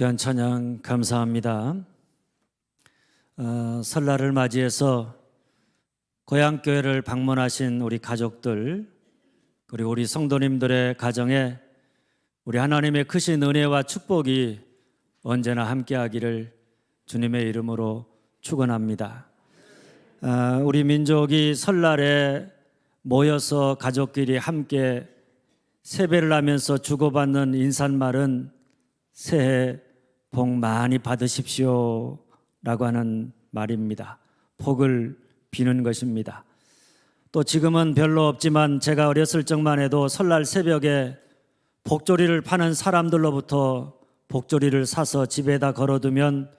귀한 찬양 감사합니다. 설날을 맞이해서 고향교회를 방문하신 우리 가족들, 그리고 우리 성도님들의 가정에 우리 하나님의 크신 은혜와 축복이 언제나 함께하기를 주님의 이름으로 축원합니다. 우리 민족이 설날에 모여서 가족끼리 함께 세배를 하면서 주고받는 인사말은 새해 복 많이 받으십시오 라고 하는 말입니다. 복을 비는 것입니다. 또 지금은 별로 없지만 제가 어렸을 적만 해도 설날 새벽에 복조리를 파는 사람들로부터 복조리를 사서 집에다 걸어두면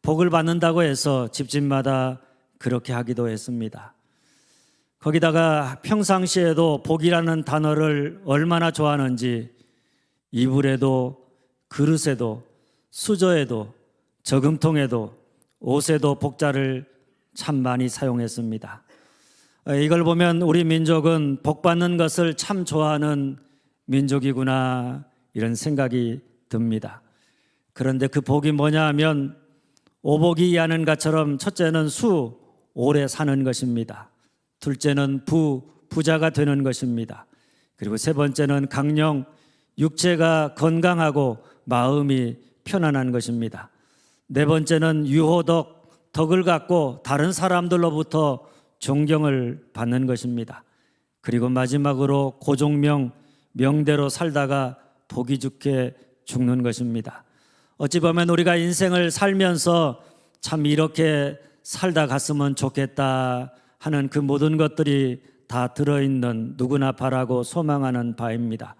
복을 받는다고 해서 집집마다 그렇게 하기도 했습니다. 거기다가 평상시에도 복이라는 단어를 얼마나 좋아하는지 이불에도 그릇에도 수저에도 저금통에도 옷에도 복자를 참 많이 사용했습니다. 이걸 보면 우리 민족은 복 받는 것을 참 좋아하는 민족이구나 이런 생각이 듭니다. 그런데 그 복이 뭐냐 하면 오복이 이하는 것처럼 첫째는 오래 사는 것입니다. 둘째는 부자가 되는 것입니다. 그리고 세 번째는 강령, 육체가 건강하고 마음이 편안한 것입니다. 네 번째는 유호덕, 덕을 갖고 다른 사람들로부터 존경을 받는 것입니다. 그리고 마지막으로 고종명, 명대로 살다가 복이 좋게 죽는 것입니다. 어찌 보면 우리가 인생을 살면서 참 이렇게 살다 갔으면 좋겠다 하는 그 모든 것들이 다 들어있는 누구나 바라고 소망하는 바입니다.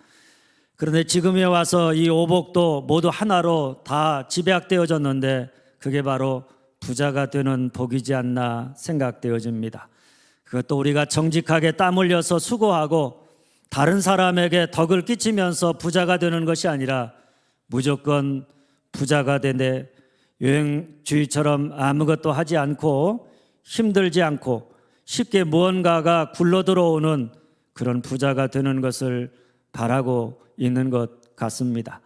그런데 지금에 와서 이 오복도 모두 하나로 다 집약되어졌는데 그게 바로 부자가 되는 복이지 않나 생각되어집니다. 그것도 우리가 정직하게 땀 흘려서 수고하고 다른 사람에게 덕을 끼치면서 부자가 되는 것이 아니라 무조건 부자가 되되 여행주의처럼 아무것도 하지 않고 힘들지 않고 쉽게 무언가가 굴러들어오는 그런 부자가 되는 것을 바라고 있는 것 같습니다.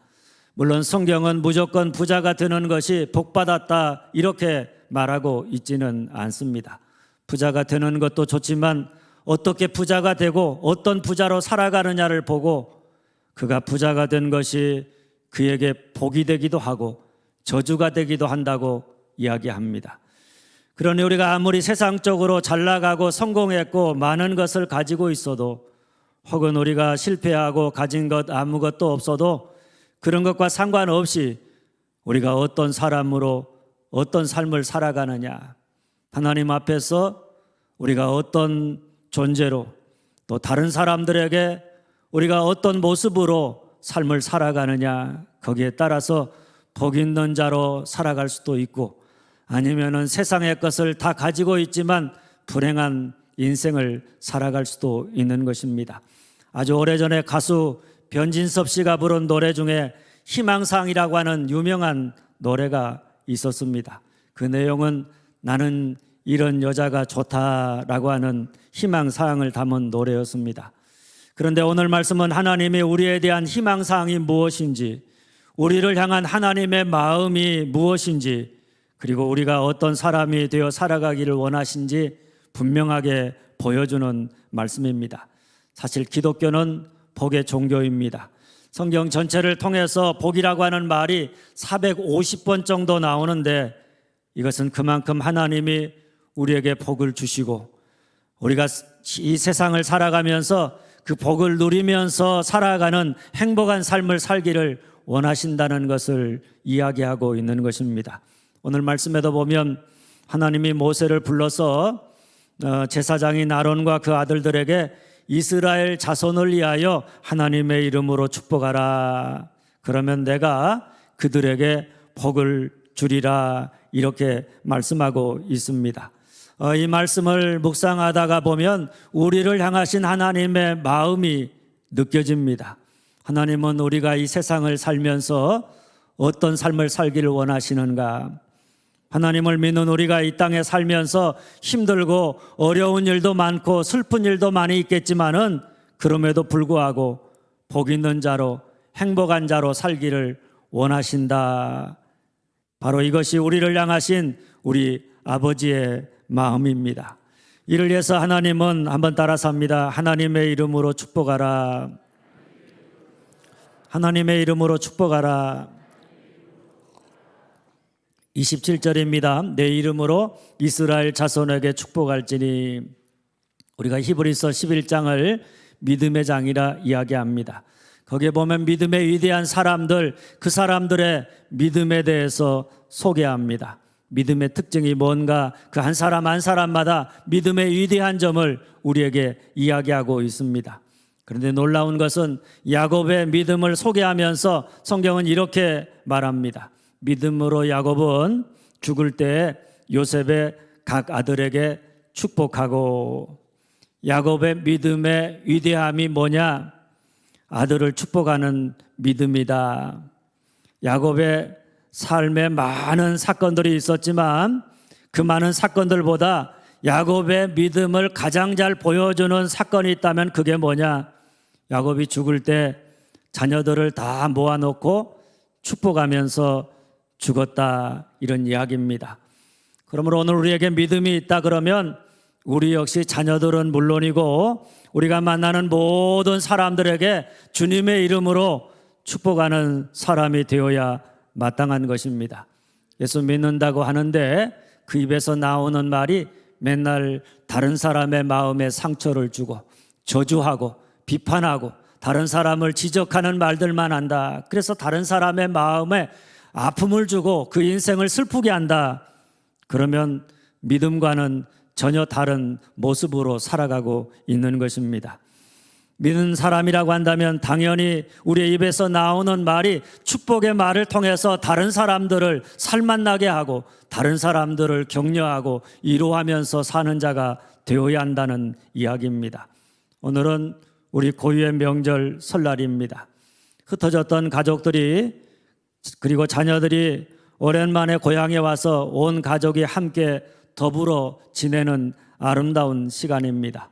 물론 성경은 무조건 부자가 되는 것이 복받았다 이렇게 말하고 있지는 않습니다. 부자가 되는 것도 좋지만 어떻게 부자가 되고 어떤 부자로 살아가느냐를 보고 그가 부자가 된 것이 그에게 복이 되기도 하고 저주가 되기도 한다고 이야기합니다. 그러니 우리가 아무리 세상적으로 잘 나가고 성공했고 많은 것을 가지고 있어도 혹은 우리가 실패하고 가진 것 아무것도 없어도 그런 것과 상관없이 우리가 어떤 사람으로 어떤 삶을 살아가느냐, 하나님 앞에서 우리가 어떤 존재로 또 다른 사람들에게 우리가 어떤 모습으로 삶을 살아가느냐, 거기에 따라서 복 있는 자로 살아갈 수도 있고 아니면은 세상의 것을 다 가지고 있지만 불행한 인생을 살아갈 수도 있는 것입니다. 아주 오래전에 가수 변진섭 씨가 부른 노래 중에 희망사항이라고 하는 유명한 노래가 있었습니다. 그 내용은 나는 이런 여자가 좋다라고 하는 희망사항을 담은 노래였습니다. 그런데 오늘 말씀은 하나님이 우리에 대한 희망사항이 무엇인지, 우리를 향한 하나님의 마음이 무엇인지, 그리고 우리가 어떤 사람이 되어 살아가기를 원하신지 분명하게 보여주는 말씀입니다. 사실 기독교는 복의 종교입니다. 성경 전체를 통해서 복이라고 하는 말이 450번 정도 나오는데 이것은 그만큼 하나님이 우리에게 복을 주시고 우리가 이 세상을 살아가면서 그 복을 누리면서 살아가는 행복한 삶을 살기를 원하신다는 것을 이야기하고 있는 것입니다. 오늘 말씀에도 보면 하나님이 모세를 불러서 제사장인 아론과 그 아들들에게 이스라엘 자손을 위하여 하나님의 이름으로 축복하라. 그러면 내가 그들에게 복을 주리라. 이렇게 말씀하고 있습니다. 이 말씀을 묵상하다가 보면 우리를 향하신 하나님의 마음이 느껴집니다. 하나님은 우리가 이 세상을 살면서 어떤 삶을 살기를 원하시는가? 하나님을 믿는 우리가 이 땅에 살면서 힘들고 어려운 일도 많고 슬픈 일도 많이 있겠지만은 그럼에도 불구하고 복 있는 자로 행복한 자로 살기를 원하신다. 바로 이것이 우리를 향하신 우리 아버지의 마음입니다. 이를 위해서 하나님은 한번 따라서 합니다. 하나님의 이름으로 축복하라. 하나님의 이름으로 축복하라. 27절입니다. 내 이름으로 이스라엘 자손에게 축복할지니. 우리가 히브리서 11장을 믿음의 장이라 이야기합니다. 거기에 보면 믿음의 위대한 사람들, 그 사람들의 믿음에 대해서 소개합니다. 믿음의 특징이 뭔가 그 한 사람 한 사람마다 믿음의 위대한 점을 우리에게 이야기하고 있습니다. 그런데 놀라운 것은 야곱의 믿음을 소개하면서 성경은 이렇게 말합니다. 믿음으로 야곱은 죽을 때 요셉의 각 아들에게 축복하고. 야곱의 믿음의 위대함이 뭐냐? 아들을 축복하는 믿음이다. 야곱의 삶에 많은 사건들이 있었지만 그 많은 사건들보다 야곱의 믿음을 가장 잘 보여주는 사건이 있다면 그게 뭐냐? 야곱이 죽을 때 자녀들을 다 모아놓고 축복하면서 죽었다, 이런 이야기입니다. 그러므로 오늘 우리에게 믿음이 있다 그러면 우리 역시 자녀들은 물론이고 우리가 만나는 모든 사람들에게 주님의 이름으로 축복하는 사람이 되어야 마땅한 것입니다. 예수 믿는다고 하는데 그 입에서 나오는 말이 맨날 다른 사람의 마음에 상처를 주고 저주하고 비판하고 다른 사람을 지적하는 말들만 한다. 그래서 다른 사람의 마음에 아픔을 주고 그 인생을 슬프게 한다. 그러면 믿음과는 전혀 다른 모습으로 살아가고 있는 것입니다. 믿는 사람이라고 한다면 당연히 우리의 입에서 나오는 말이 축복의 말을 통해서 다른 사람들을 살맛나게 하고 다른 사람들을 격려하고 위로하면서 사는 자가 되어야 한다는 이야기입니다. 오늘은 우리 고유의 명절 설날입니다. 흩어졌던 가족들이 그리고 자녀들이 오랜만에 고향에 와서 온 가족이 함께 더불어 지내는 아름다운 시간입니다.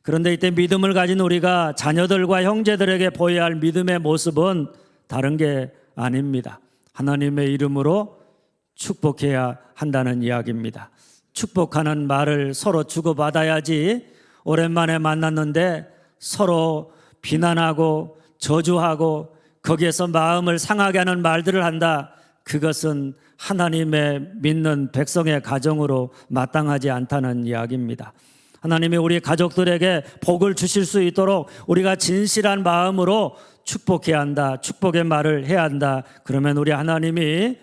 그런데 이때 믿음을 가진 우리가 자녀들과 형제들에게 보여야 할 믿음의 모습은 다른 게 아닙니다. 하나님의 이름으로 축복해야 한다는 이야기입니다. 축복하는 말을 서로 주고받아야지 오랜만에 만났는데 서로 비난하고 저주하고 거기에서 마음을 상하게 하는 말들을 한다. 그것은 하나님의 믿는 백성의 가정으로 마땅하지 않다는 이야기입니다. 하나님이 우리 가족들에게 복을 주실 수 있도록 우리가 진실한 마음으로 축복해야 한다. 축복의 말을 해야 한다. 그러면 우리 하나님이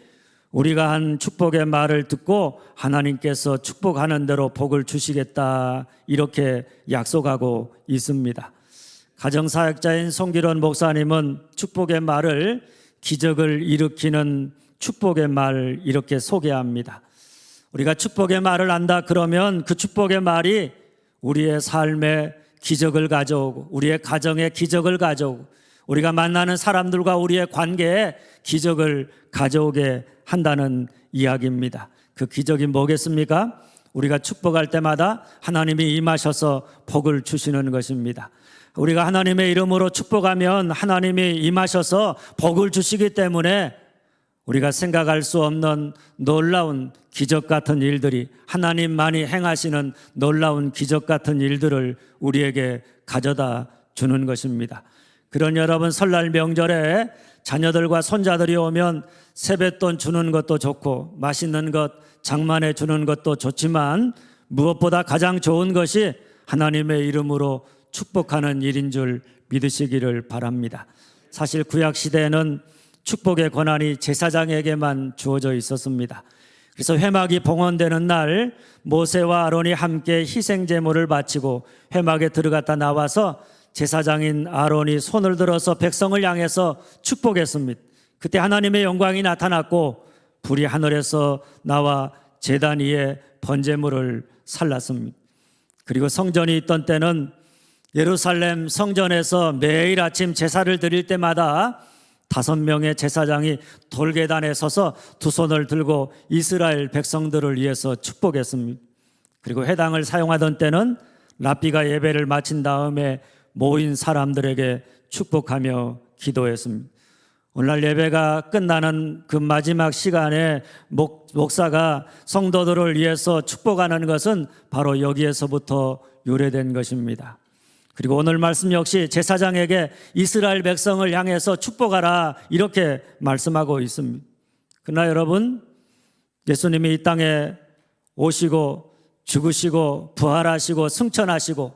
우리가 한 축복의 말을 듣고 하나님께서 축복하는 대로 복을 주시겠다, 이렇게 약속하고 있습니다. 가정사역자인 송기론 목사님은 축복의 말을 기적을 일으키는 축복의 말, 이렇게 소개합니다. 우리가 축복의 말을 한다 그러면 그 축복의 말이 우리의 삶에 기적을 가져오고 우리의 가정에 기적을 가져오고 우리가 만나는 사람들과 우리의 관계에 기적을 가져오게 한다는 이야기입니다. 그 기적이 뭐겠습니까? 우리가 축복할 때마다 하나님이 임하셔서 복을 주시는 것입니다. 우리가 하나님의 이름으로 축복하면 하나님이 임하셔서 복을 주시기 때문에 우리가 생각할 수 없는 놀라운 기적 같은 일들이, 하나님만이 행하시는 놀라운 기적 같은 일들을 우리에게 가져다 주는 것입니다. 그런 여러분, 설날 명절에 자녀들과 손자들이 오면 세뱃돈 주는 것도 좋고 맛있는 것 장만해 주는 것도 좋지만 무엇보다 가장 좋은 것이 하나님의 이름으로 축복하는 일인 줄 믿으시기를 바랍니다. 사실 구약 시대에는 축복의 권한이 제사장에게만 주어져 있었습니다. 그래서 회막이 봉헌되는 날 모세와 아론이 함께 희생 제물을 바치고 회막에 들어갔다 나와서 제사장인 아론이 손을 들어서 백성을 향해서 축복했습니다. 그때 하나님의 영광이 나타났고 불이 하늘에서 나와 제단 위에 번제물을 살랐습니다. 그리고 성전이 있던 때는 예루살렘 성전에서 매일 아침 제사를 드릴 때마다 5명의 제사장이 돌계단에 서서 두 손을 들고 이스라엘 백성들을 위해서 축복했습니다. 그리고 회당을 사용하던 때는 랍비가 예배를 마친 다음에 모인 사람들에게 축복하며 기도했습니다. 오늘날 예배가 끝나는 그 마지막 시간에 목사가 성도들을 위해서 축복하는 것은 바로 여기에서부터 유래된 것입니다. 그리고 오늘 말씀 역시 제사장에게 이스라엘 백성을 향해서 축복하라 이렇게 말씀하고 있습니다. 그러나 여러분, 예수님이 이 땅에 오시고 죽으시고 부활하시고 승천하시고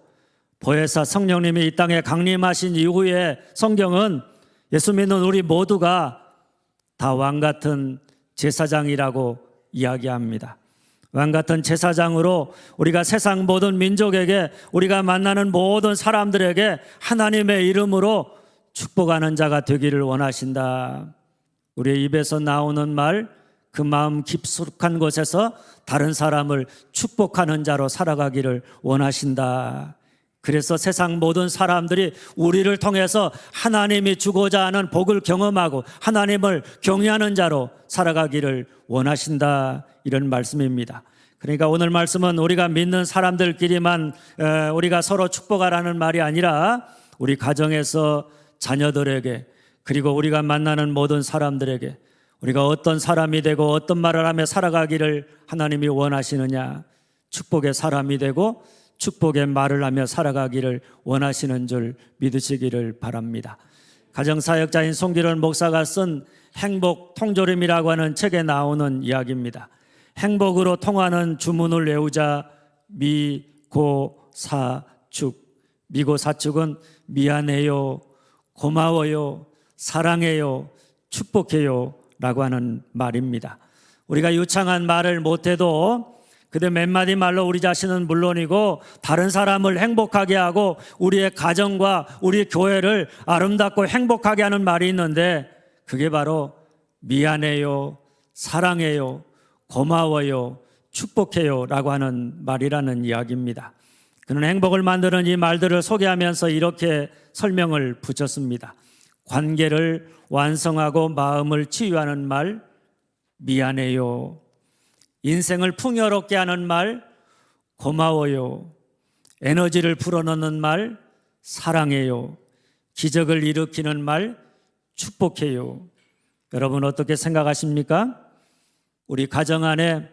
보혜사 성령님이 이 땅에 강림하신 이후에 성경은 예수 믿는 우리 모두가 다 왕같은 제사장이라고 이야기합니다. 왕같은 제사장으로 우리가 세상 모든 민족에게, 우리가 만나는 모든 사람들에게 하나님의 이름으로 축복하는 자가 되기를 원하신다. 우리의 입에서 나오는 말, 그 마음 깊숙한 곳에서 다른 사람을 축복하는 자로 살아가기를 원하신다. 그래서 세상 모든 사람들이 우리를 통해서 하나님이 주고자 하는 복을 경험하고 하나님을 경외하는 자로 살아가기를 원하신다, 이런 말씀입니다. 그러니까 오늘 말씀은 우리가 믿는 사람들끼리만 우리가 서로 축복하라는 말이 아니라 우리 가정에서 자녀들에게, 그리고 우리가 만나는 모든 사람들에게 우리가 어떤 사람이 되고 어떤 말을 하며 살아가기를 하나님이 원하시느냐, 축복의 사람이 되고 축복의 말을 하며 살아가기를 원하시는 줄 믿으시기를 바랍니다. 가정사역자인 송기론 목사가 쓴 행복 통조림이라고 하는 책에 나오는 이야기입니다. 행복으로 통하는 주문을 외우자. 미고사축. 미고사축은 미안해요, 고마워요, 사랑해요, 축복해요 라고 하는 말입니다. 우리가 유창한 말을 못해도 그대 몇 마디 말로 우리 자신은 물론이고 다른 사람을 행복하게 하고 우리의 가정과 우리 교회를 아름답고 행복하게 하는 말이 있는데, 그게 바로 미안해요, 사랑해요, 고마워요, 축복해요 라고 하는 말이라는 이야기입니다. 그는 행복을 만드는 이 말들을 소개하면서 이렇게 설명을 붙였습니다. 관계를 완성하고 마음을 치유하는 말, 미안해요. 인생을 풍요롭게 하는 말, 고마워요. 에너지를 불어넣는 말, 사랑해요. 기적을 일으키는 말, 축복해요. 여러분 어떻게 생각하십니까? 우리 가정 안에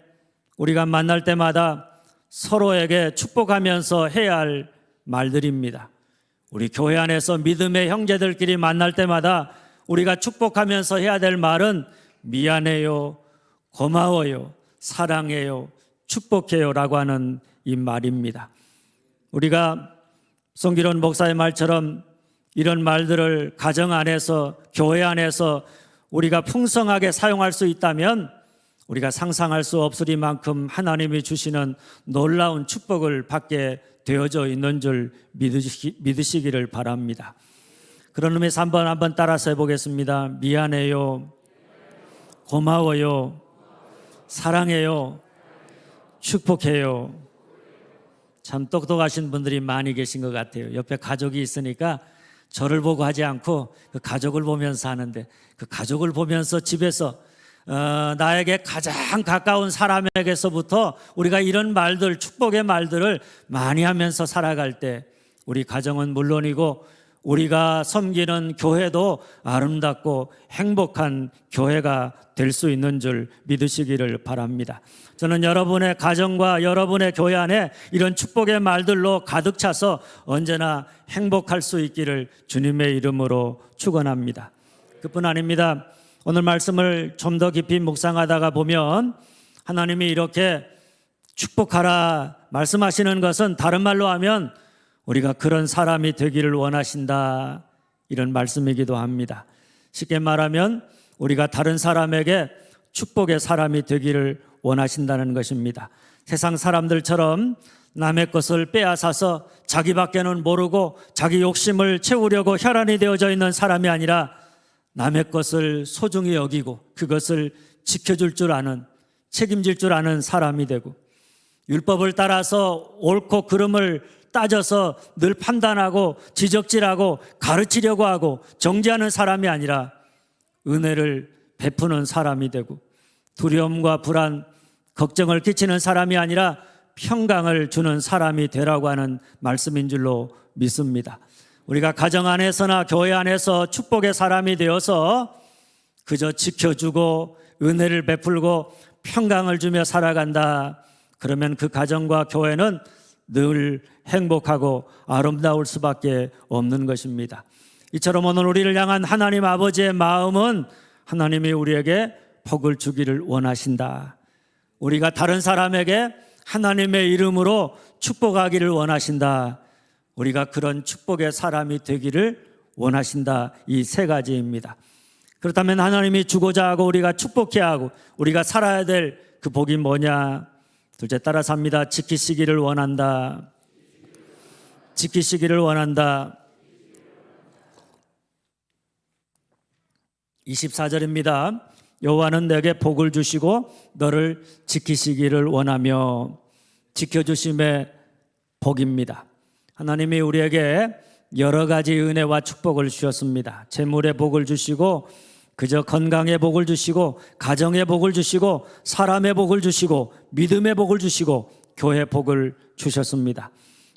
우리가 만날 때마다 서로에게 축복하면서 해야 할 말들입니다. 우리 교회 안에서 믿음의 형제들끼리 만날 때마다 우리가 축복하면서 해야 될 말은 미안해요, 고마워요, 사랑해요, 축복해요 라고 하는 이 말입니다. 우리가 송기론 목사의 말처럼 이런 말들을 가정 안에서, 교회 안에서 우리가 풍성하게 사용할 수 있다면 우리가 상상할 수 없으리만큼 하나님이 주시는 놀라운 축복을 받게 되어져 있는 줄 믿으시기를 바랍니다. 그런 의미에서 한번 따라서 해보겠습니다. 미안해요, 고마워요, 사랑해요, 축복해요. 참 똑똑하신 분들이 많이 계신 것 같아요. 옆에 가족이 있으니까 저를 보고 하지 않고 그 가족을 보면서 하는데, 그 가족을 보면서 집에서 나에게 가장 가까운 사람에게서부터 우리가 이런 말들, 축복의 말들을 많이 하면서 살아갈 때 우리 가정은 물론이고 우리가 섬기는 교회도 아름답고 행복한 교회가 될 수 있는 줄 믿으시기를 바랍니다. 저는 여러분의 가정과 여러분의 교회 안에 이런 축복의 말들로 가득 차서 언제나 행복할 수 있기를 주님의 이름으로 축원합니다. 그뿐 아닙니다. 오늘 말씀을 좀 더 깊이 묵상하다가 보면 하나님이 이렇게 축복하라 말씀하시는 것은 다른 말로 하면 우리가 그런 사람이 되기를 원하신다, 이런 말씀이기도 합니다. 쉽게 말하면 우리가 다른 사람에게 축복의 사람이 되기를 원하신다는 것입니다. 세상 사람들처럼 남의 것을 빼앗아서 자기밖에는 모르고 자기 욕심을 채우려고 혈안이 되어져 있는 사람이 아니라 남의 것을 소중히 여기고 그것을 지켜줄 줄 아는, 책임질 줄 아는 사람이 되고, 율법을 따라서 옳고 그름을 따져서 늘 판단하고 지적질하고 가르치려고 하고 정죄하는 사람이 아니라 은혜를 베푸는 사람이 되고, 두려움과 불안, 걱정을 끼치는 사람이 아니라 평강을 주는 사람이 되라고 하는 말씀인 줄로 믿습니다. 우리가 가정 안에서나 교회 안에서 축복의 사람이 되어서 그저 지켜주고 은혜를 베풀고 평강을 주며 살아간다. 그러면 그 가정과 교회는 늘 행복하고 아름다울 수밖에 없는 것입니다. 이처럼 오늘 우리를 향한 하나님 아버지의 마음은 하나님이 우리에게 복을 주기를 원하신다. 우리가 다른 사람에게 하나님의 이름으로 축복하기를 원하신다. 우리가 그런 축복의 사람이 되기를 원하신다. 이 세 가지입니다. 그렇다면 하나님이 주고자 하고 우리가 축복해야 하고 우리가 살아야 될 그 복이 뭐냐? 둘째, 따라서 합니다. 지키시기를 원한다. 지키시기를 원한다. 24절입니다. 여호와는 내게 복을 주시고 너를 지키시기를 원하며. 지켜주심의 복입니다. 하나님이 우리에게 여러 가지 은혜와 축복을 주셨습니다. 재물의 복을 주시고 그저 건강의 복을 주시고 가정의 복을 주시고 사람의 복을 주시고 믿음의 복을 주시고 교회 복을 주셨습니다.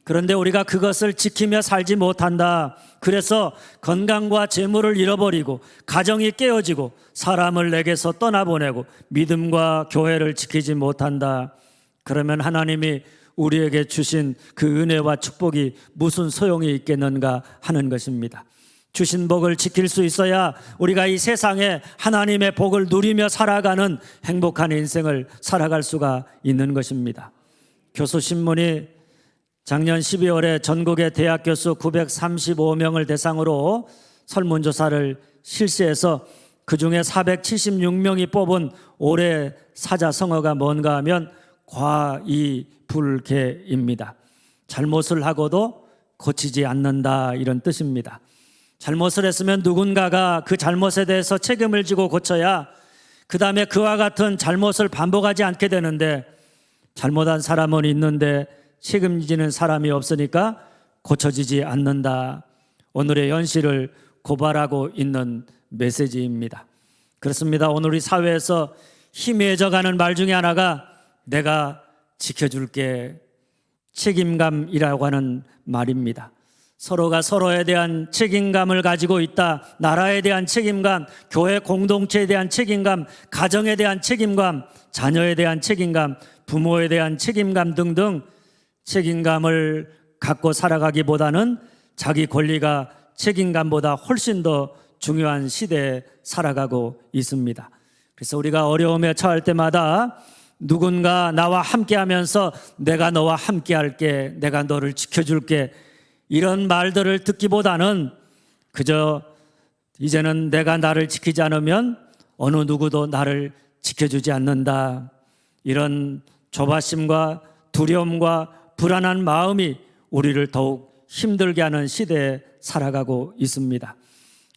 그런데 우리가 그것을 지키며 살지 못한다. 그래서 건강과 재물을 잃어버리고 가정이 깨어지고 사람을 내게서 떠나보내고 믿음과 교회를 지키지 못한다. 그러면 하나님이 우리에게 주신 그 은혜와 축복이 무슨 소용이 있겠는가 하는 것입니다. 주신 복을 지킬 수 있어야 우리가 이 세상에 하나님의 복을 누리며 살아가는 행복한 인생을 살아갈 수가 있는 것입니다. 교수신문이 작년 12월에 전국의 대학 교수 935명을 대상으로 설문조사를 실시해서 그중에 476명이 뽑은 올해 사자성어가 뭔가 하면 과이불개입니다. 잘못을 하고도 고치지 않는다, 이런 뜻입니다. 잘못을 했으면 누군가가 그 잘못에 대해서 책임을 지고 고쳐야 그 다음에 그와 같은 잘못을 반복하지 않게 되는데, 잘못한 사람은 있는데 책임지는 사람이 없으니까 고쳐지지 않는다. 오늘의 현실을 고발하고 있는 메시지입니다. 그렇습니다. 오늘 우리 사회에서 희미해져가는 말 중에 하나가 내가 지켜줄게, 책임감이라고 하는 말입니다. 서로가 서로에 대한 책임감을 가지고 있다. 나라에 대한 책임감, 교회 공동체에 대한 책임감, 가정에 대한 책임감, 자녀에 대한 책임감, 부모에 대한 책임감 등등 책임감을 갖고 살아가기보다는 자기 권리가 책임감보다 훨씬 더 중요한 시대에 살아가고 있습니다. 그래서 우리가 어려움에 처할 때마다 누군가 나와 함께하면서 내가 너와 함께할게, 내가 너를 지켜줄게, 이런 말들을 듣기보다는 그저 이제는 내가 나를 지키지 않으면 어느 누구도 나를 지켜주지 않는다, 이런 조바심과 두려움과 불안한 마음이 우리를 더욱 힘들게 하는 시대에 살아가고 있습니다.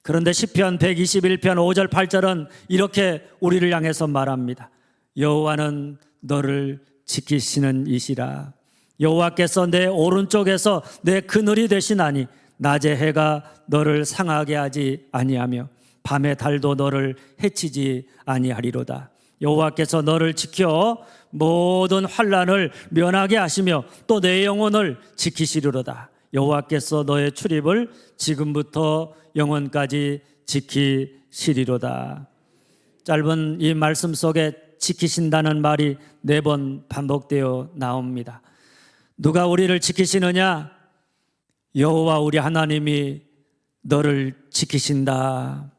그런데 시편 121편 5절 8절은 이렇게 우리를 향해서 말합니다. 여호와는 너를 지키시는 이시라. 여호와께서 내 오른쪽에서 내 그늘이 되시나니 낮에 해가 너를 상하게 하지 아니하며 밤에 달도 너를 해치지 아니하리로다. 여호와께서 너를 지켜 모든 환난을 면하게 하시며 또 내 영혼을 지키시리로다. 여호와께서 너의 출입을 지금부터 영원까지 지키시리로다. 짧은 이 말씀 속에 지키신다는 말이 4번 반복되어 나옵니다. 누가 우리를 지키시느냐? 여호와 우리 하나님이 너를 지키신다.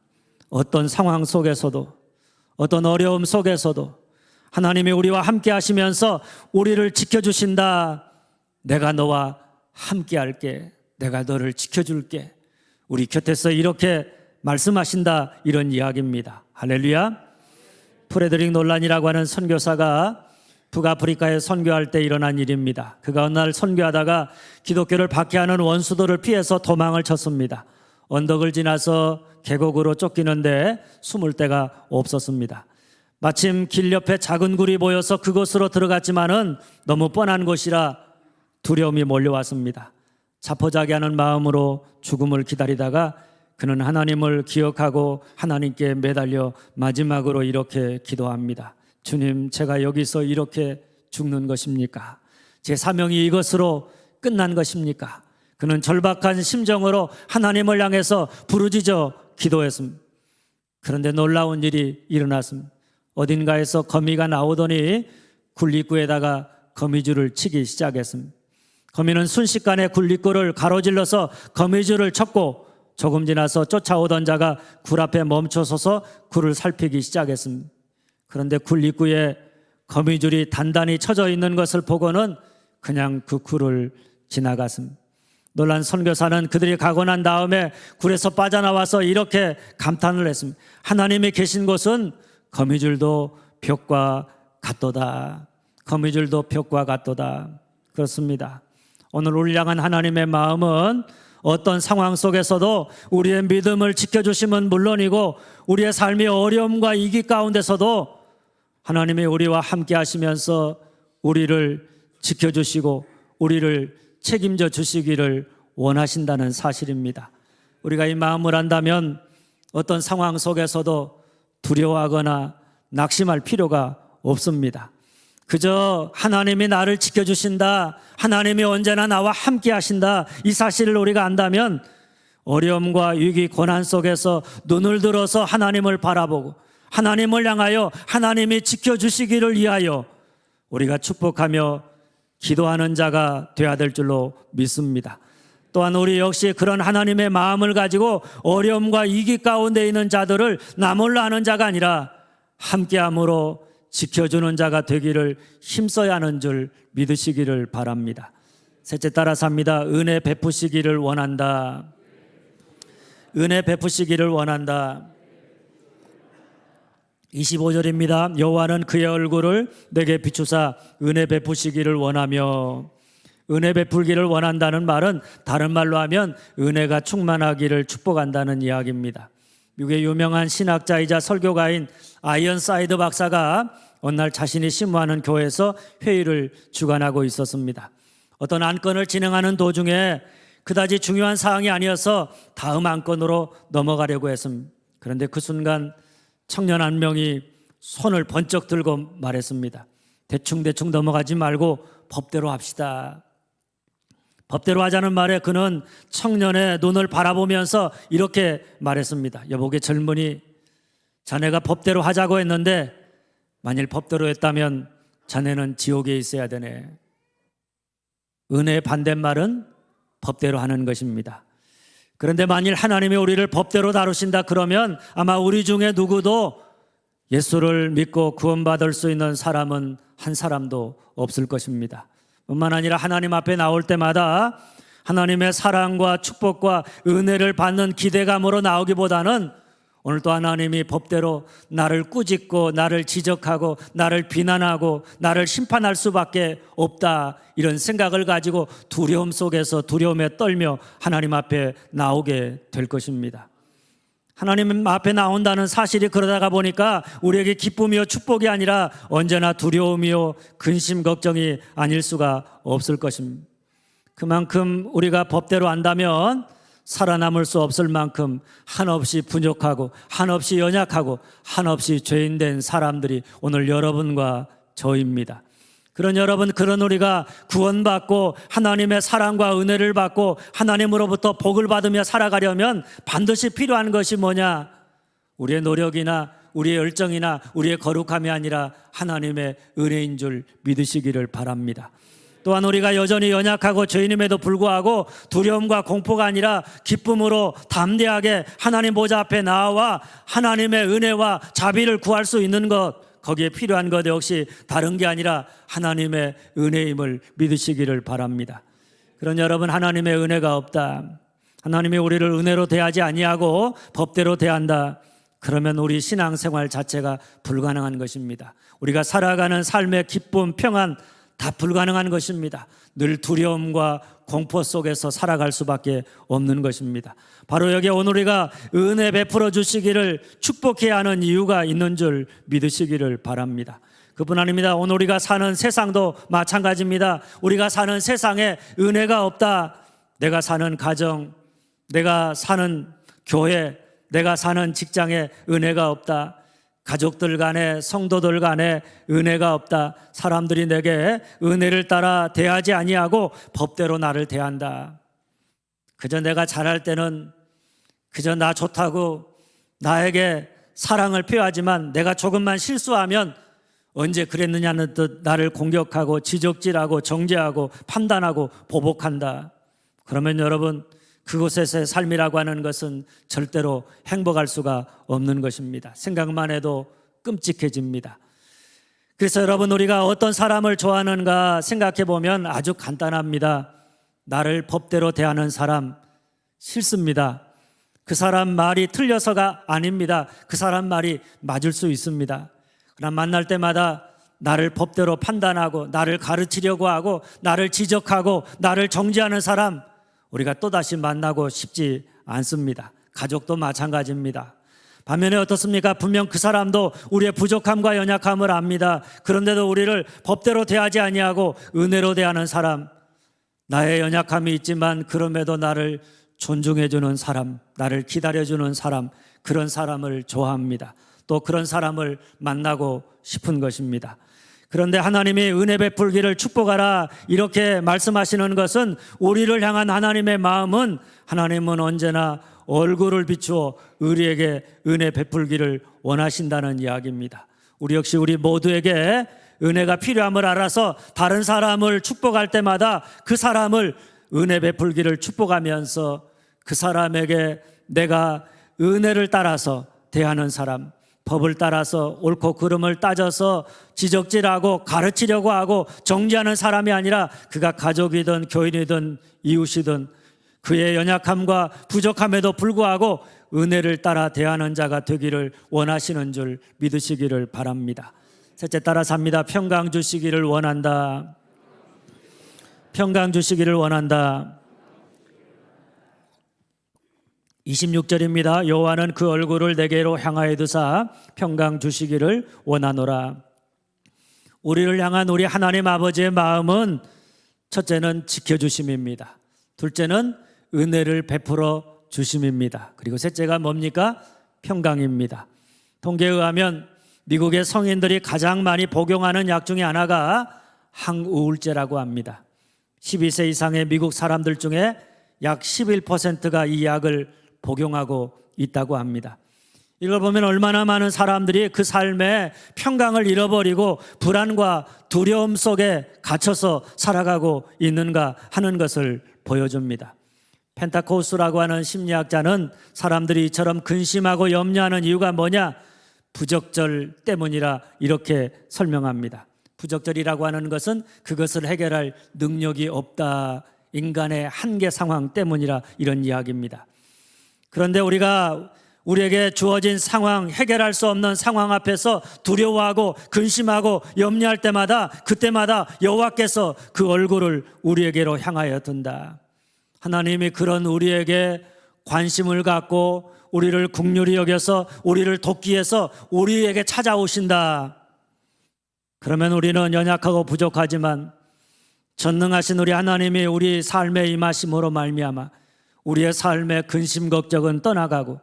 어떤 상황 속에서도, 어떤 어려움 속에서도 하나님이 우리와 함께 하시면서 우리를 지켜주신다. 내가 너와 함께 할게, 내가 너를 지켜줄게, 우리 곁에서 이렇게 말씀하신다, 이런 이야기입니다. 할렐루야. 프레드릭 놀란이라고 하는 선교사가 북아프리카에 선교할 때 일어난 일입니다. 그가 어느 날 선교하다가 기독교를 박해하는 원수들을 피해서 도망을 쳤습니다. 언덕을 지나서 계곡으로 쫓기는데 숨을 데가 없었습니다. 마침 길 옆에 작은 굴이 보여서 그곳으로 들어갔지만은 너무 뻔한 곳이라 두려움이 몰려왔습니다. 자포자기하는 마음으로 죽음을 기다리다가 그는 하나님을 기억하고 하나님께 매달려 마지막으로 이렇게 기도합니다. 주님, 제가 여기서 이렇게 죽는 것입니까? 제 사명이 이것으로 끝난 것입니까? 그는 절박한 심정으로 하나님을 향해서 부르짖어 기도했습니다. 그런데 놀라운 일이 일어났습니다. 어딘가에서 거미가 나오더니 굴립구에다가 거미줄을 치기 시작했습니다. 거미는 순식간에 굴립구를 가로질러서 거미줄을 쳤고 조금 지나서 쫓아오던 자가 굴 앞에 멈춰서서 굴을 살피기 시작했습니다. 그런데 굴립구에 거미줄이 단단히 쳐져 있는 것을 보고는 그냥 그 굴을 지나갔습니다. 놀란 선교사는 그들이 가고 난 다음에 굴에서 빠져나와서 이렇게 감탄을 했습니다. 하나님이 계신 곳은 거미줄도 벽과 같도다. 거미줄도 벽과 같도다. 그렇습니다. 오늘 우리를 향한 하나님의 마음은 어떤 상황 속에서도 우리의 믿음을 지켜주심은 물론이고 우리의 삶의 어려움과 위기 가운데서도 하나님이 우리와 함께 하시면서 우리를 지켜주시고 우리를 책임져 주시기를 원하신다는 사실입니다. 우리가 이 마음을 안다면 어떤 상황 속에서도 두려워하거나 낙심할 필요가 없습니다. 그저 하나님이 나를 지켜주신다, 하나님이 언제나 나와 함께 하신다, 이 사실을 우리가 안다면 어려움과 위기, 고난 속에서 눈을 들어서 하나님을 바라보고 하나님을 향하여 하나님이 지켜주시기를 위하여 우리가 축복하며 기도하는 자가 되어야 될 줄로 믿습니다. 또한 우리 역시 그런 하나님의 마음을 가지고 어려움과 위기 가운데 있는 자들을 나 몰라 하는 자가 아니라 함께함으로 지켜주는 자가 되기를 힘써야 하는 줄 믿으시기를 바랍니다. 셋째 따라서 합니다. 은혜 베푸시기를 원한다. 은혜 베푸시기를 원한다. 25절입니다. 여호와는 그의 얼굴을 내게 비추사 은혜 베푸시기를 원하며, 은혜 베풀기를 원한다는 말은 다른 말로 하면 은혜가 충만하기를 축복한다는 이야기입니다. 미국의 유명한 신학자이자 설교가인 아이언사이드 박사가 어느 날 자신이 신무하는 교회에서 회의를 주관하고 있었습니다. 어떤 안건을 진행하는 도중에 그다지 중요한 사항이 아니어서 다음 안건으로 넘어가려고 했습니다. 그런데 그 순간 청년 한 명이 손을 번쩍 들고 말했습니다. 대충 넘어가지 말고 법대로 합시다. 법대로 하자는 말에 그는 청년의 눈을 바라보면서 이렇게 말했습니다. 여보게 젊은이, 자네가 법대로 하자고 했는데 만일 법대로 했다면 자네는 지옥에 있어야 되네. 은혜의 반대말은 법대로 하는 것입니다. 그런데 만일 하나님이 우리를 법대로 다루신다 그러면 아마 우리 중에 누구도 예수를 믿고 구원받을 수 있는 사람은 한 사람도 없을 것입니다. 뿐만 아니라 하나님 앞에 나올 때마다 하나님의 사랑과 축복과 은혜를 받는 기대감으로 나오기보다는 오늘 또 하나님이 법대로 나를 꾸짖고 나를 지적하고 나를 비난하고 나를 심판할 수밖에 없다, 이런 생각을 가지고 두려움 속에서 두려움에 떨며 하나님 앞에 나오게 될 것입니다. 하나님 앞에 나온다는 사실이 그러다가 보니까 우리에게 기쁨이요 축복이 아니라 언제나 두려움이요 근심 걱정이 아닐 수가 없을 것입니다. 그만큼 우리가 법대로 안다면 살아남을 수 없을 만큼 한없이 부족하고 한없이 연약하고 한없이 죄인된 사람들이 오늘 여러분과 저입니다. 그런 여러분, 그런 우리가 구원받고 하나님의 사랑과 은혜를 받고 하나님으로부터 복을 받으며 살아가려면 반드시 필요한 것이 뭐냐? 우리의 노력이나 우리의 열정이나 우리의 거룩함이 아니라 하나님의 은혜인 줄 믿으시기를 바랍니다. 또한 우리가 여전히 연약하고 죄인임에도 불구하고 두려움과 공포가 아니라 기쁨으로 담대하게 하나님 보좌 앞에 나와 하나님의 은혜와 자비를 구할 수 있는 것, 거기에 필요한 것 역시 다른 게 아니라 하나님의 은혜임을 믿으시기를 바랍니다. 그런 여러분, 하나님의 은혜가 없다, 하나님이 우리를 은혜로 대하지 아니하고 법대로 대한다, 그러면 우리 신앙생활 자체가 불가능한 것입니다. 우리가 살아가는 삶의 기쁨, 평안 다 불가능한 것입니다. 늘 두려움과 공포 속에서 살아갈 수밖에 없는 것입니다. 바로 여기에 오늘 우리가 은혜 베풀어 주시기를 축복해야 하는 이유가 있는 줄 믿으시기를 바랍니다. 그뿐 아닙니다. 오늘 우리가 사는 세상도 마찬가지입니다. 우리가 사는 세상에 은혜가 없다, 내가 사는 가정, 내가 사는 교회, 내가 사는 직장에 은혜가 없다, 가족들 간에 성도들 간에 은혜가 없다, 사람들이 내게 은혜를 따라 대하지 아니하고 법대로 나를 대한다, 그저 내가 잘할 때는 그저 나 좋다고 나에게 사랑을 표하지만 내가 조금만 실수하면 언제 그랬느냐는 듯 나를 공격하고 지적질하고 정죄하고 판단하고 보복한다. 그러면 여러분, 그곳에서의 삶이라고 하는 것은 절대로 행복할 수가 없는 것입니다. 생각만 해도 끔찍해집니다. 그래서 여러분, 우리가 어떤 사람을 좋아하는가 생각해 보면 아주 간단합니다. 나를 법대로 대하는 사람 싫습니다. 그 사람 말이 틀려서가 아닙니다. 그 사람 말이 맞을 수 있습니다. 그러나 만날 때마다 나를 법대로 판단하고 나를 가르치려고 하고 나를 지적하고 나를 정죄하는 사람, 우리가 또다시 만나고 싶지 않습니다. 가족도 마찬가지입니다. 반면에 어떻습니까? 분명 그 사람도 우리의 부족함과 연약함을 압니다. 그런데도 우리를 법대로 대하지 아니하고 은혜로 대하는 사람, 나의 연약함이 있지만 그럼에도 나를 존중해주는 사람, 나를 기다려주는 사람, 그런 사람을 좋아합니다. 또 그런 사람을 만나고 싶은 것입니다. 그런데 하나님이 은혜 베풀기를 축복하라 이렇게 말씀하시는 것은 우리를 향한 하나님의 마음은, 하나님은 언제나 얼굴을 비추어 우리에게 은혜 베풀기를 원하신다는 이야기입니다. 우리 역시 우리 모두에게 은혜가 필요함을 알아서 다른 사람을 축복할 때마다 그 사람을 은혜 베풀기를 축복하면서 그 사람에게 내가 은혜를 따라서 대하는 사람, 법을 따라서 옳고 그름을 따져서 지적질하고 가르치려고 하고 정죄하는 사람이 아니라 그가 가족이든 교인이든 이웃이든 그의 연약함과 부족함에도 불구하고 은혜를 따라 대하는 자가 되기를 원하시는 줄 믿으시기를 바랍니다. 셋째, 따라서 합니다. 평강 주시기를 원한다. 평강 주시기를 원한다. 26절입니다. 여호와는 그 얼굴을 내게로 향하여 두사 평강 주시기를 원하노라. 우리를 향한 우리 하나님 아버지의 마음은 첫째는 지켜주심입니다. 둘째는 은혜를 베풀어 주심입니다. 그리고 셋째가 뭡니까? 평강입니다. 통계에 의하면 미국의 성인들이 가장 많이 복용하는 약 중에 하나가 항우울제라고 합니다. 12세 이상의 미국 사람들 중에 약 11%가 이 약을 복용하고 있다고 합니다. 이걸 보면 얼마나 많은 사람들이 그 삶에 평강을 잃어버리고 불안과 두려움 속에 갇혀서 살아가고 있는가 하는 것을 보여줍니다. 펜타코스라고 하는 심리학자는 사람들이 이처럼 근심하고 염려하는 이유가 뭐냐? 부적절 때문이라 이렇게 설명합니다. 부적절이라고 하는 것은 그것을 해결할 능력이 없다, 인간의 한계 상황 때문이라 이런 이야기입니다. 그런데 우리에게 주어진 상황, 해결할 수 없는 상황 앞에서 두려워하고 근심하고 염려할 때마다, 그때마다 여호와께서 그 얼굴을 우리에게로 향하여 든다. 하나님이 그런 우리에게 관심을 갖고 우리를 긍휼히 여겨서 우리를 돕기 위해서 우리에게 찾아오신다. 그러면 우리는 연약하고 부족하지만 전능하신 우리 하나님이 우리 삶에 임하심으로 말미암아 우리의 삶의 근심 걱정은 떠나가고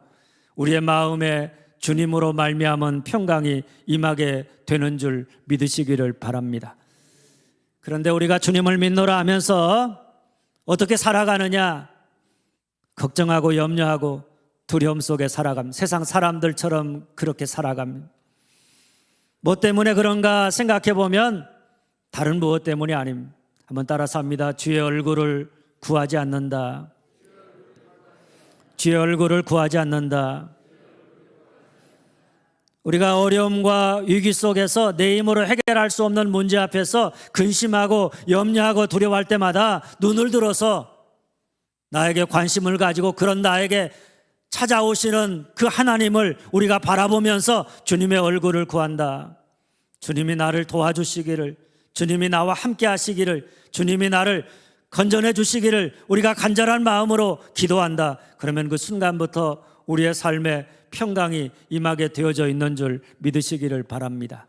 우리의 마음에 주님으로 말미암은 평강이 임하게 되는 줄 믿으시기를 바랍니다. 그런데 우리가 주님을 믿노라 하면서 어떻게 살아가느냐? 걱정하고 염려하고 두려움 속에 살아갑니다. 세상 사람들처럼 그렇게 살아갑니다. 뭐 때문에 그런가 생각해 보면 다른 무엇 때문이 아닙니다. 한번 따라서 합니다. 주의 얼굴을 구하지 않는다. 주의 얼굴을 구하지 않는다. 우리가 어려움과 위기 속에서 내 힘으로 해결할 수 없는 문제 앞에서 근심하고 염려하고 두려워할 때마다 눈을 들어서 나에게 관심을 가지고 그런 나에게 찾아오시는 그 하나님을 우리가 바라보면서 주님의 얼굴을 구한다. 주님이 나를 도와주시기를, 주님이 나와 함께 하시기를, 주님이 나를 건전해 주시기를 우리가 간절한 마음으로 기도한다. 그러면 그 순간부터 우리의 삶에 평강이 임하게 되어져 있는 줄 믿으시기를 바랍니다.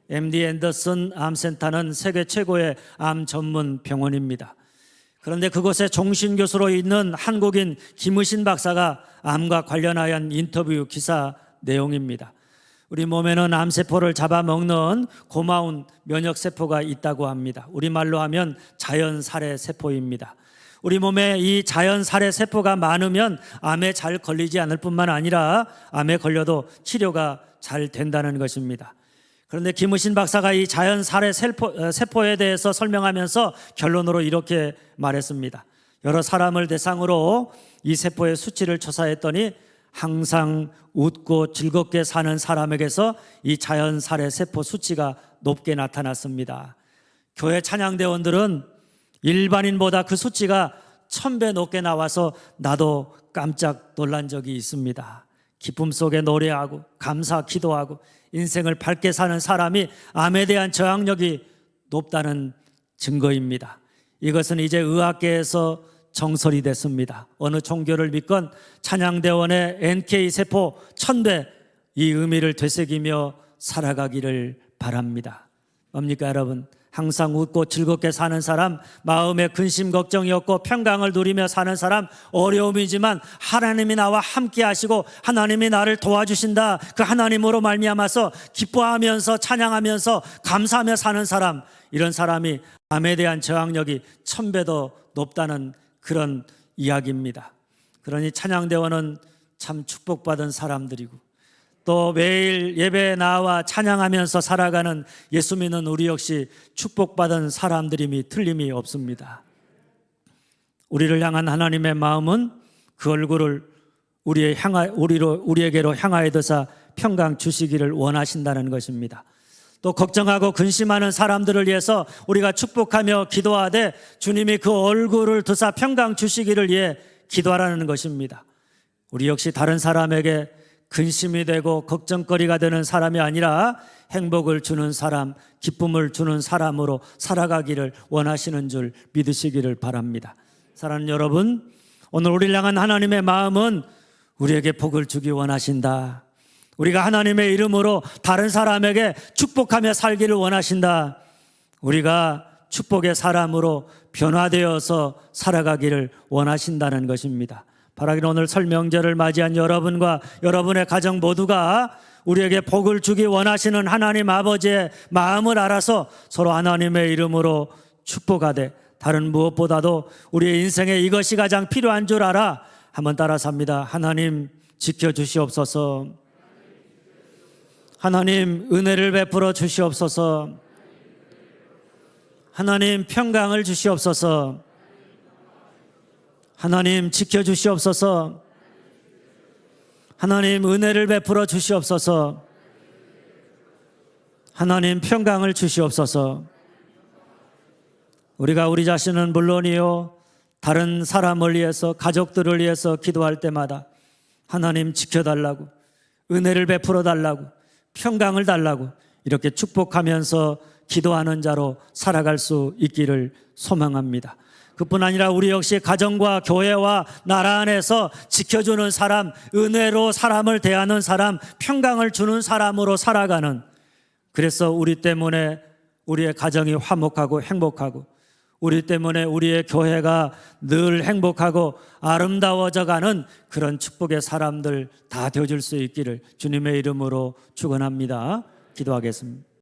MD 앤더슨 암센터는 세계 최고의 암 전문 병원입니다. 그런데 그곳에 종신교수로 있는 한국인 김의신 박사가 암과 관련하여 인터뷰 기사 내용입니다. 우리 몸에는 암세포를 잡아먹는 고마운 면역세포가 있다고 합니다. 우리말로 하면 자연살해 세포입니다. 우리 몸에 이 자연 살해 세포가 많으면 암에 잘 걸리지 않을 뿐만 아니라 암에 걸려도 치료가 잘 된다는 것입니다. 그런데 김우신 박사가 이 자연 살해 세포에 대해서 설명하면서 결론으로 이렇게 말했습니다. 여러 사람을 대상으로 이 세포의 수치를 조사했더니 항상 웃고 즐겁게 사는 사람에게서 이 자연 살해 세포 수치가 높게 나타났습니다. 교회 찬양대원들은 일반인보다 그 수치가 1000배 높게 나와서 나도 깜짝 놀란 적이 있습니다. 기쁨 속에 노래하고 감사 기도하고 인생을 밝게 사는 사람이 암에 대한 저항력이 높다는 증거입니다. 이것은 이제 의학계에서 정설이 됐습니다. 어느 종교를 믿건 찬양대원의 NK세포 1000배 이 의미를 되새기며 살아가기를 바랍니다. 뭡니까 여러분? 항상 웃고 즐겁게 사는 사람, 마음에 근심 걱정이 없고 평강을 누리며 사는 사람, 어려움이지만 하나님이 나와 함께 하시고 하나님이 나를 도와주신다, 그 하나님으로 말미암아서 기뻐하면서 찬양하면서 감사하며 사는 사람, 이런 사람이 암에 대한 저항력이 1000배 더 높다는 그런 이야기입니다. 그러니 찬양대원은 참 축복받은 사람들이고 또 매일 예배에 나와 찬양하면서 살아가는 예수 믿는 우리 역시 축복받은 사람들임이 틀림이 없습니다. 우리를 향한 하나님의 마음은 그 얼굴을 우리에게로 향하여 드사 평강 주시기를 원하신다는 것입니다. 또 걱정하고 근심하는 사람들을 위해서 우리가 축복하며 기도하되 주님이 그 얼굴을 드사 평강 주시기를 위해 기도하라는 것입니다. 우리 역시 다른 사람에게 근심이 되고 걱정거리가 되는 사람이 아니라 행복을 주는 사람, 기쁨을 주는 사람으로 살아가기를 원하시는 줄 믿으시기를 바랍니다. 사랑하는 여러분, 오늘 우리를 향한 하나님의 마음은 우리에게 복을 주기 원하신다. 우리가 하나님의 이름으로 다른 사람에게 축복하며 살기를 원하신다. 우리가 축복의 사람으로 변화되어서 살아가기를 원하신다는 것입니다. 바라기는 오늘 설 명절을 맞이한 여러분과 여러분의 가정 모두가 우리에게 복을 주기 원하시는 하나님 아버지의 마음을 알아서 서로 하나님의 이름으로 축복하되 다른 무엇보다도 우리의 인생에 이것이 가장 필요한 줄 알아 한번 따라서 합니다. 하나님 지켜주시옵소서. 하나님 은혜를 베풀어 주시옵소서. 하나님 평강을 주시옵소서. 하나님 지켜주시옵소서. 하나님 은혜를 베풀어 주시옵소서. 하나님 평강을 주시옵소서. 우리가 우리 자신은 물론이요 다른 사람을 위해서 가족들을 위해서 기도할 때마다 하나님 지켜달라고 은혜를 베풀어 달라고 평강을 달라고 이렇게 축복하면서 기도하는 자로 살아갈 수 있기를 소망합니다. 그뿐 아니라 우리 역시 가정과 교회와 나라 안에서 지켜주는 사람, 은혜로 사람을 대하는 사람, 평강을 주는 사람으로 살아가는, 그래서 우리 때문에 우리의 가정이 화목하고 행복하고 우리 때문에 우리의 교회가 늘 행복하고 아름다워져가는 그런 축복의 사람들 다 되어줄 수 있기를 주님의 이름으로 축원합니다. 기도하겠습니다.